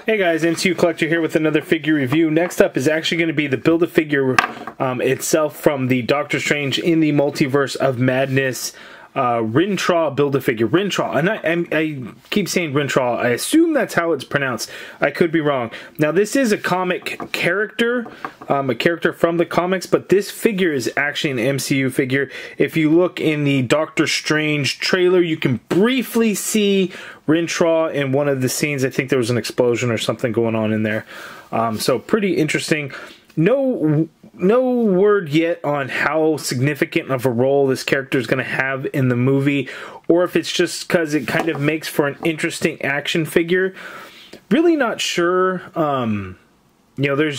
Hey guys, MCU Collector here with another figure review. Next up is actually going to be the Build-A-Figure itself from the Doctor Strange in the Multiverse of Madness RINTRAH Build-A-Figure. RINTRAH, and I keep saying RINTRAH. I assume that's how it's pronounced. I could be wrong. Now this is a comic character, a character from the comics, but this figure is actually an MCU figure. If you look in the Doctor Strange trailer, you can briefly see RINTRAH in one of the scenes. I think there was an explosion or something going on in there. So pretty interesting. No word yet on how significant of a role this character is going to have in the movie, or if it's just because it kind of makes for an interesting action figure. Really not sure. You know,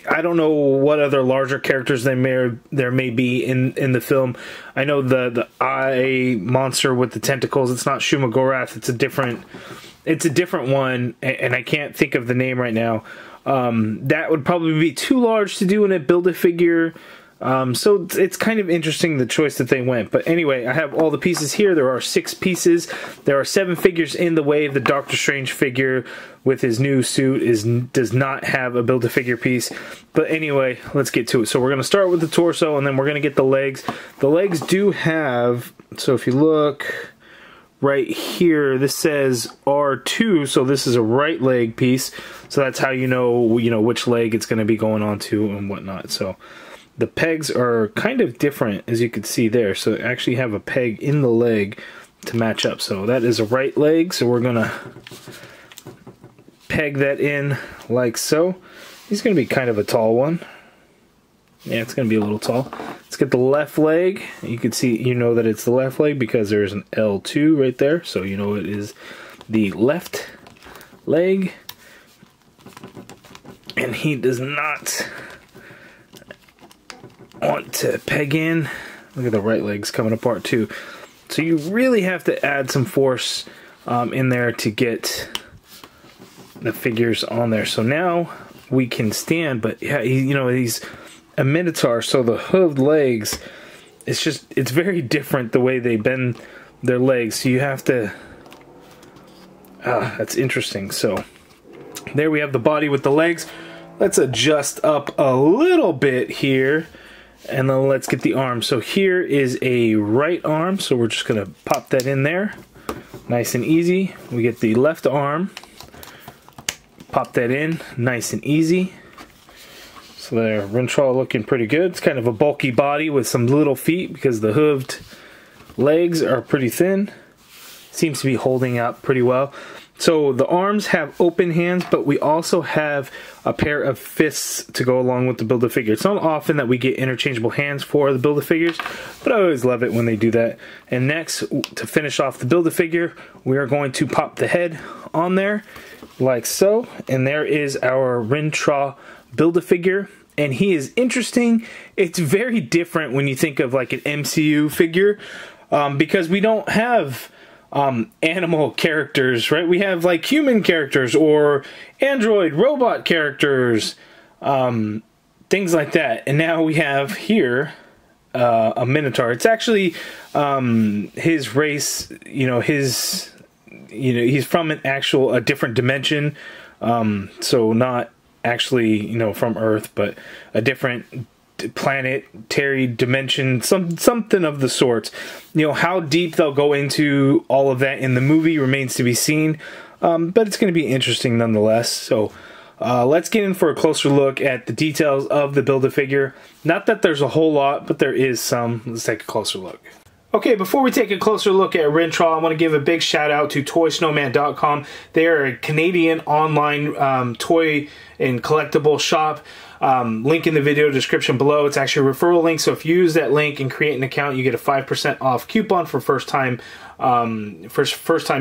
I don't know what other larger characters there may be in the film. I know the eye monster with the tentacles. It's not Shumagorath. It's a different one, and I can't think of the name right now. That would probably be too large to do in a Build-A-Figure. So it's kind of interesting the choice that they went. But anyway, I have all the pieces here. There are 6 pieces. There are 7 figures in the way. The Doctor Strange figure with his new suit does not have a Build-A-Figure piece. But anyway, let's get to it. So we're going to start with the torso, and then we're going to get the legs. The legs do have, so if you look right here, this says R2, so this is a right leg piece. So that's how you know which leg it's going to be going on to and whatnot. So the pegs are kind of different, as you can see there. So they actually have a peg in the leg to match up. So that is a right leg. So we're going to peg that in like so. He's going to be kind of a tall one. Yeah, it's going to be a little tall. Let's get the left leg. You can see, you know that it's the left leg because there's an L2 right there. So you know it is the left leg. And he does not want to peg in. Look at the right legs coming apart too. So you really have to add some force in there to get the figures on there. So now we can stand, but yeah, he's a Minotaur, so the hooved legs, it's very different the way they bend their legs. So you have to, that's interesting. So there we have the body with the legs. Let's adjust up a little bit here, and then let's get the arm. So here is a right arm, so we're just gonna pop that in there. Nice and easy. We get the left arm, pop that in, nice and easy. So there, RINTRAH looking pretty good. It's kind of a bulky body with some little feet because the hooved legs are pretty thin. Seems to be holding up pretty well. So the arms have open hands, but we also have a pair of fists to go along with the Build-A-Figure. It's not often that we get interchangeable hands for the Build-A-Figures, but I always love it when they do that. And next, to finish off the Build-A-Figure, we are going to pop the head on there, like so. And there is our RINTRAH Build-A-Figure. And he is interesting. It's very different when you think of like an MCU figure, because we don't have animal characters, right? We have like human characters or android robot characters, things like that. And now we have here a Minotaur. It's actually his race, he's from a different dimension, so not actually from Earth, but a different planetary dimension, something of the sorts. How deep they'll go into all of that in the movie remains to be seen, but it's going to be interesting nonetheless. So let's get in for a closer look at the details of the Build-A-Figure. Not that there's a whole lot, but there is some. Let's take a closer look. Okay, before we take a closer look at RINTRAH, I want to give a big shout out to ToysNowMan.com. They are a Canadian online toy and collectible shop. Link in the video description below. It's actually a referral link, so if you use that link and create an account, you get a 5% off coupon for first-time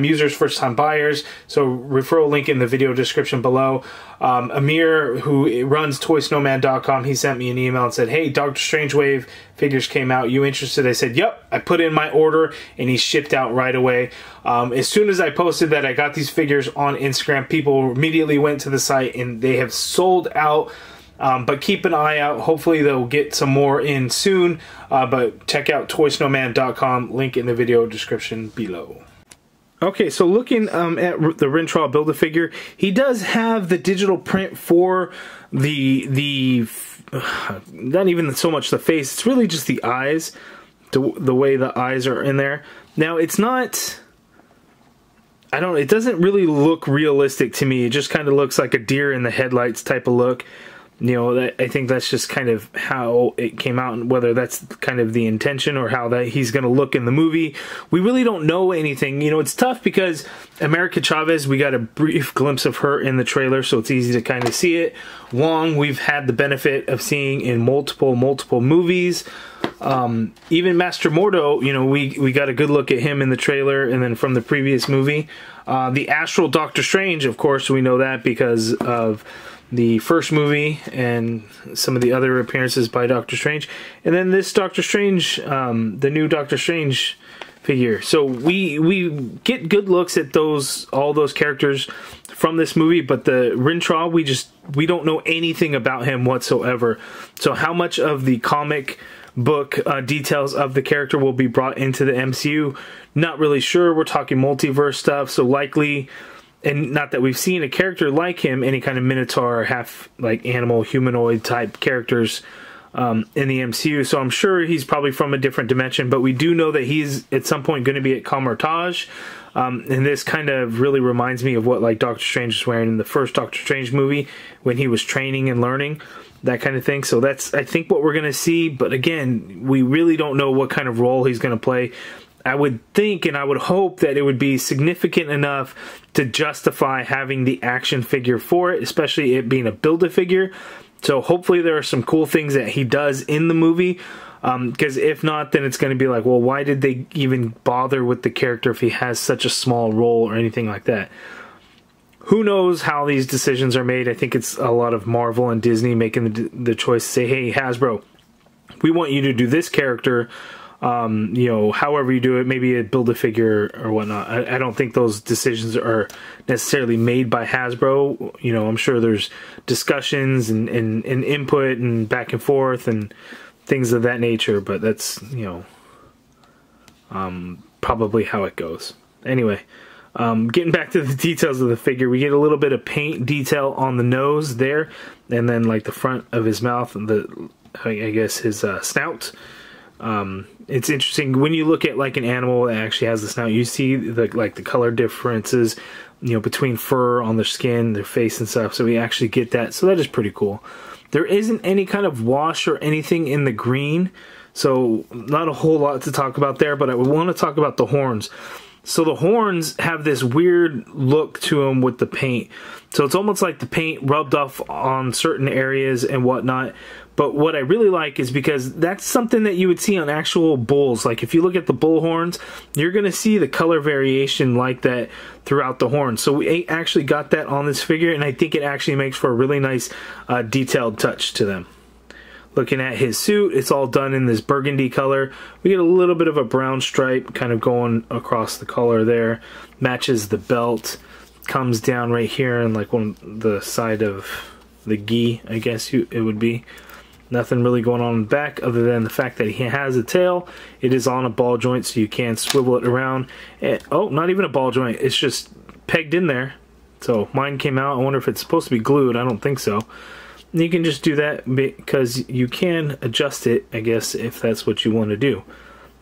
users, first-time buyers. So referral link in the video description below. Amir, who runs ToysNowMan.com, he sent me an email and said, "Hey, Doctor Strange Wave figures came out. You interested?" I said, "Yep." I put in my order, and he shipped out right away. As soon as I posted that I got these figures on Instagram, people immediately went to the site, and they have sold out. But keep an eye out. Hopefully they'll get some more in soon. But check out ToysNowMan.com. Link in the video description below. Okay, so looking at the RINTRAH Build-A-Figure, he does have the digital print for the not even so much the face, it's really just the eyes, the way the eyes are in there. Now, it's not, it doesn't really look realistic to me. It just kind of looks like a deer in the headlights type of look. You know, I think that's just kind of how it came out, and whether that's kind of the intention or how that he's going to look in the movie. We really don't know anything. You know, it's tough because America Chavez, we got a brief glimpse of her in the trailer, so it's easy to kind of see it. Wong, we've had the benefit of seeing in multiple movies. Even Master Mordo, you know, we got a good look at him in the trailer, and then from the previous movie. The Astral Doctor Strange, of course, we know that because of the first movie and some of the other appearances by Doctor Strange, and then this Doctor Strange, the new Doctor Strange figure. So we get good looks at all those characters from this movie, but the RINTRAH, we don't know anything about him whatsoever. So how much of the comic book details of the character will be brought into the MCU, not really sure. We're talking multiverse stuff, so likely. And not that we've seen a character like him, any kind of minotaur, half like animal, humanoid type characters in the MCU. So I'm sure he's probably from a different dimension, but we do know that he's at some point going to be at Kamar-Taj. And this kind of really reminds me of what like Doctor Strange was wearing in the first Doctor Strange movie when he was training and learning, that kind of thing. So that's, I think, what we're going to see. But again, we really don't know what kind of role he's going to play. I would think and I would hope that it would be significant enough to justify having the action figure for it, especially it being a Build-A-Figure. So hopefully there are some cool things that he does in the movie, because if not, then it's going to be like, well, why did they even bother with the character if he has such a small role or anything like that? Who knows how these decisions are made? I think it's a lot of Marvel and Disney making the choice to say, hey, Hasbro, we want you to do this character. You know, however you do it, maybe a Build-A-Figure or whatnot. I don't think those decisions are necessarily made by Hasbro. You know, I'm sure there's discussions and input and back and forth and things of that nature, but that's, you know, probably how it goes. Anyway, getting back to the details of the figure, we get a little bit of paint detail on the nose there, and then like the front of his mouth and I guess his snout. It's interesting when you look at like an animal that actually has the snout, you see the color differences, you know, between fur on their skin, their face and stuff. So we actually get that. So that is pretty cool. There isn't any kind of wash or anything in the green, so not a whole lot to talk about there, but I want to talk about the horns. So the horns have this weird look to them with the paint. So it's almost like the paint rubbed off on certain areas and whatnot. But what I really like is because that's something that you would see on actual bulls. Like if you look at the bull horns, you're going to see the color variation like that throughout the horns. So we actually got that on this figure, and I think it actually makes for a really nice detailed touch to them. Looking at his suit, it's all done in this burgundy color. We get a little bit of a brown stripe kind of going across the collar there. Matches the belt. Comes down right here and like on the side of the gi, I guess it would be. Nothing really going on in the back other than the fact that he has a tail. It is on a ball joint, so you can swivel it around. And, oh, not even a ball joint. It's just pegged in there. So mine came out. I wonder if it's supposed to be glued. I don't think so. You can just do that because you can adjust it, I guess, if that's what you want to do.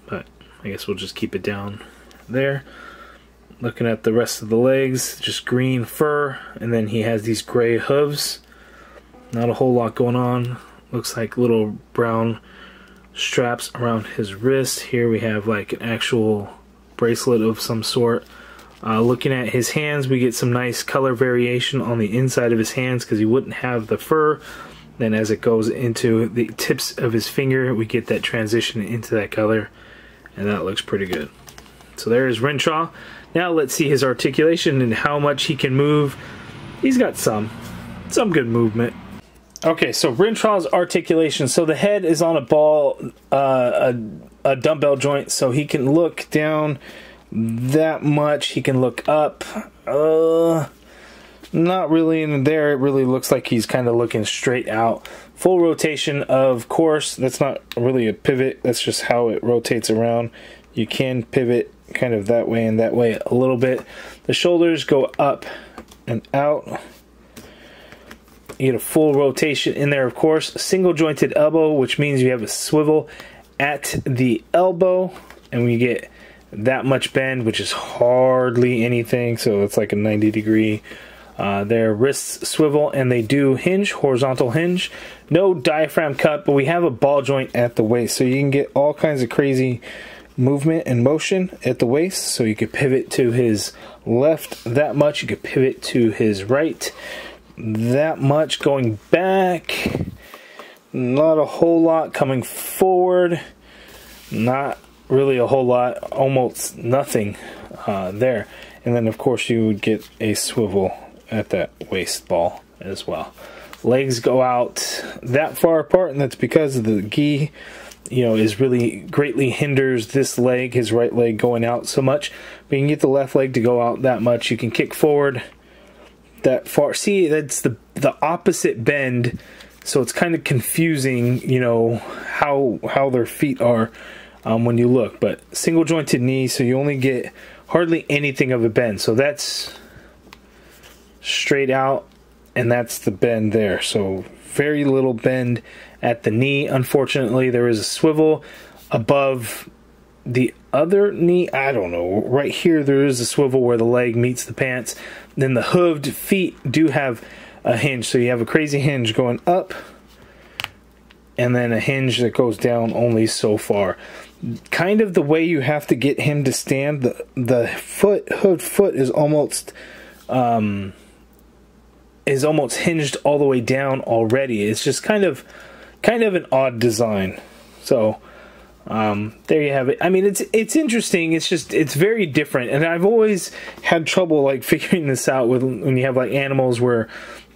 But I guess we'll just keep it down there. Looking at the rest of the legs, just green fur, and then he has these gray hooves. Not a whole lot going on. Looks like little brown straps around his wrist. Here we have like an actual bracelet of some sort. Looking at his hands, we get some nice color variation on the inside of his hands because he wouldn't have the fur. Then as it goes into the tips of his finger, we get that transition into that color, and that looks pretty good. So there's RINTRAH. Now let's see his articulation and how much he can move. He's got some good movement. Okay, so RINTRAH's articulation. So the head is on a ball, a dumbbell joint, so he can look down that much. He can look up. Not really in there. It really looks like he's kind of looking straight out. Full rotation, of course. That's not really a pivot. That's just how it rotates around. You can pivot kind of that way and that way a little bit. The shoulders go up and out. You get a full rotation in there, of course. Single jointed elbow, which means you have a swivel at the elbow, and we get that much bend, which is hardly anything, so it's like a 90-degree their wrists swivel, and they do hinge, horizontal hinge. No diaphragm cut, but we have a ball joint at the waist, so you can get all kinds of crazy movement and motion at the waist. So you could pivot to his left that much, you could pivot to his right that much, going back, not a whole lot, coming forward, not really a whole lot, almost nothing there. And then of course you would get a swivel at that waist ball as well. Legs go out that far apart, and that's because of the gi, you know, is really greatly hinders this leg, his right leg, going out so much. But you can get the left leg to go out that much. You can kick forward that far. See, that's the opposite bend, so it's kind of confusing, you know, how their feet are when you look. But single jointed knee, so you only get hardly anything of a bend. So that's straight out, and that's the bend there. So very little bend at the knee. Unfortunately, there is a swivel above the other knee. I don't know, right here there is a swivel where the leg meets the pants. Then the hooved feet do have a hinge, so you have a crazy hinge going up, and then a hinge that goes down only so far. Kind of the way you have to get him to stand. The hooved foot is almost hinged all the way down already. It's just kind of an odd design. So there you have it. I mean, it's interesting. It's very different, and I've always had trouble like figuring this out with when you have like animals where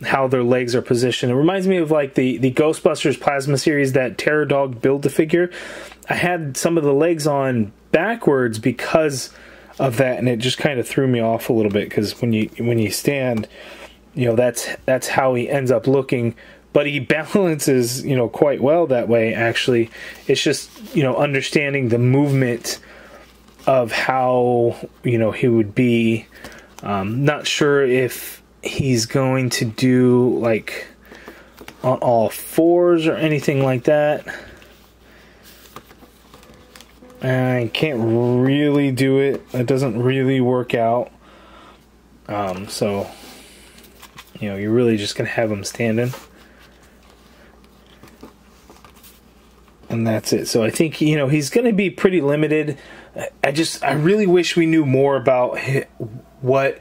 how their legs are positioned. It reminds me of like the Ghostbusters Plasma series, that Terror Dog Build-A-Figure. I had some of the legs on backwards because of that, and it just kind of threw me off a little bit, because when you stand, you know, that's how he ends up looking. But he balances, you know, quite well that way, actually. It's just, you know, understanding the movement of how, you know, he would be. Not sure if he's going to do, like, on all fours or anything like that. I can't really do it. It doesn't really work out. So, you know, you're really just going to have him standing. And that's it. So I think, you know, he's going to be pretty limited. I really wish we knew more about what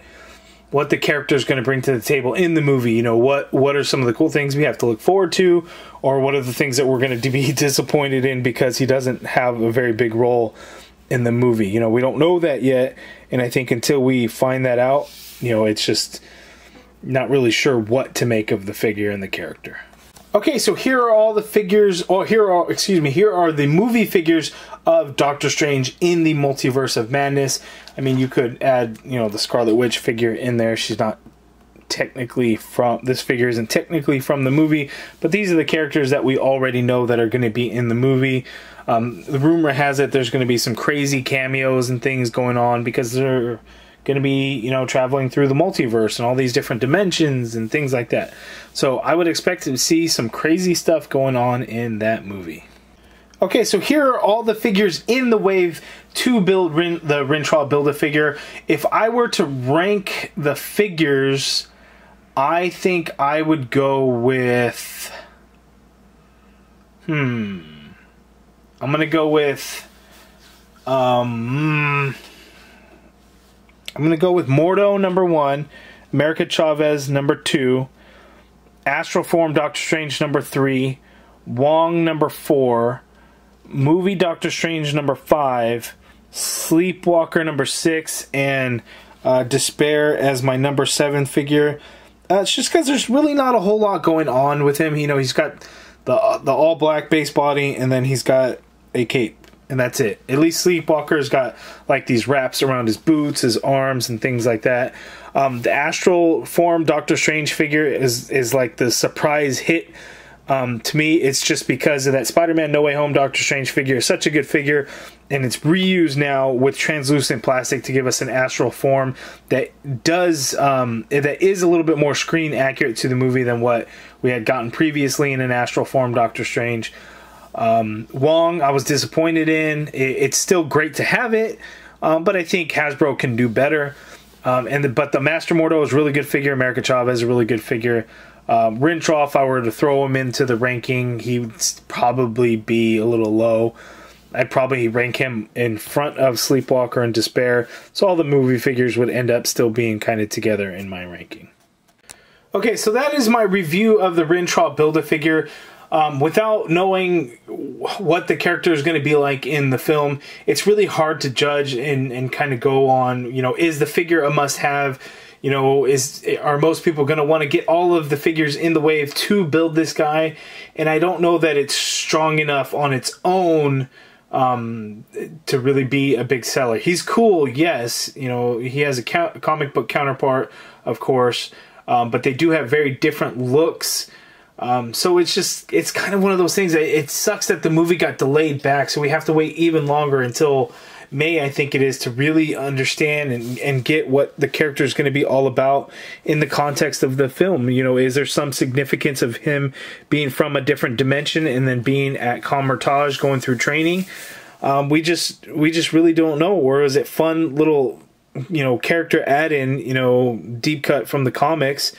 the character is going to bring to the table in the movie. You know, what are some of the cool things we have to look forward to, or what are the things that we're going to be disappointed in because he doesn't have a very big role in the movie. You know, we don't know that yet, and I think until we find that out, you know, it's just not really sure what to make of the figure and the character. Okay, so here are all the figures, or here are the movie figures of Doctor Strange in the Multiverse of Madness. I mean, you could add, you know, the Scarlet Witch figure in there. She's not technically this figure isn't technically from the movie, but these are the characters that we already know that are going to be in the movie. The rumor has it there's going to be some crazy cameos and things going on because they're going to be, you know, traveling through the multiverse and all these different dimensions and things like that. So I would expect to see some crazy stuff going on in that movie. Okay, so here are all the figures in the wave to build the RINTRAH Build-A-Figure. If I were to rank the figures, I think I would go with... I'm going to go with... I'm going to go with Mordo, number 1, America Chavez, number 2, Astral Form Doctor Strange, number 3, Wong, number 4, Movie Doctor Strange, number 5, Sleepwalker, number 6, and Despair as my number 7 figure. It's just because there's really not a whole lot going on with him. You know, he's got the all-black base body, and then he's got a cape. And that's it. At least Sleepwalker's got like these wraps around his boots, his arms, and things like that. The Astral Form Doctor Strange figure is like the surprise hit To me, it's just because of that Spider-Man No Way Home Doctor Strange figure. It's such a good figure, and it's reused now with translucent plastic to give us an astral form that does that is a little bit more screen accurate to the movie than what we had gotten previously in an astral form Doctor Strange. Wong, I was disappointed in. It's still great to have it, but I think Hasbro can do better. But the Master Mordo is a really good figure. America Chavez is a really good figure. RINTRAH, if I were to throw him into the ranking, he would probably be a little low. I'd probably rank him in front of Sleepwalker and Despair. So all the movie figures would end up still being kind of together in my ranking. Okay, so that is my review of the RINTRAH Build-A-Figure. Without knowing what the character is going to be like in the film, it's really hard to judge and kind of go on, you know, is the figure a must-have? You know, are most people going to want to get all of the figures in the wave to build this guy? And I don't know that it's strong enough on its own to really be a big seller. He's cool, yes. You know, he has a comic book counterpart, of course, but they do have very different looks. So it's kind of one of those things. It sucks that the movie got delayed back, so we have to wait even longer until May, I think it is, to really understand and get what the character is going to be all about in the context of the film. You know, is there some significance of him being from a different dimension and then being at Comertage going through training? We just really don't know. Or is it fun little, you know, character add-in, you know, deep cut from the comics?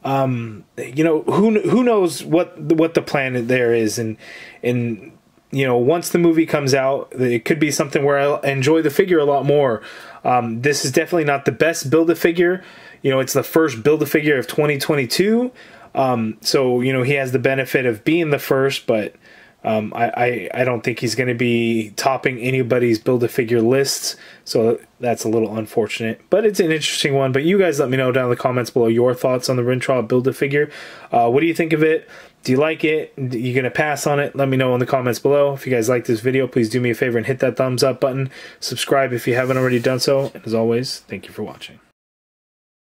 You know, who knows what the plan there is, and you know, once the movie comes out, it could be something where I'll enjoy the figure a lot more. This is definitely not the best Build-A-Figure. You know, it's the first Build-A-Figure of 2022. So, you know, he has the benefit of being the first, but I don't think he's going to be topping anybody's Build-A-Figure lists. So that's a little unfortunate, but it's an interesting one. But you guys let me know down in the comments below your thoughts on the RINTRAH Build-A-Figure. What do you think of it? Do you like it? Are you going to pass on it? Let me know in the comments below. If you guys like this video, please do me a favor and hit that thumbs up button. Subscribe if you haven't already done so. And as always, thank you for watching.